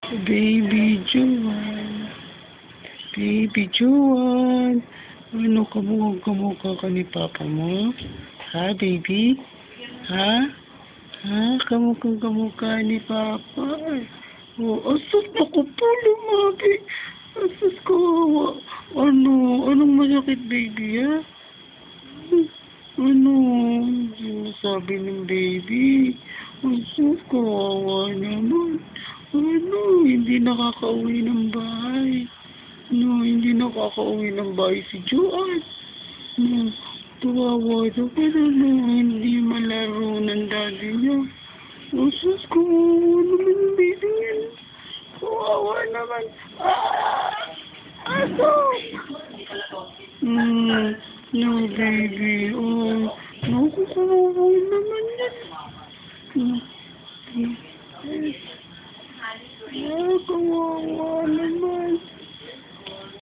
Baby Juan. Baby Juan. Ano, kamukha ka ni Papa mo? Ha, baby? Ha? Ha? Kamukha ni Papa. Oh, asus ako po, lumabi. Asus ko. Anong masakit, baby, ha? Ano? Sabi ng baby. Asus, kawawa naman. Hindi nakakauwi ng bahay. Hindi nakakauwi ng bahay si Joan. Tuwawa daw pero hindi malaro ng daddy niya. Sus, kawawa naman yung baby niya. Kawawa naman. Aso! No, baby. Kawawa naman yan. Kawawa naman.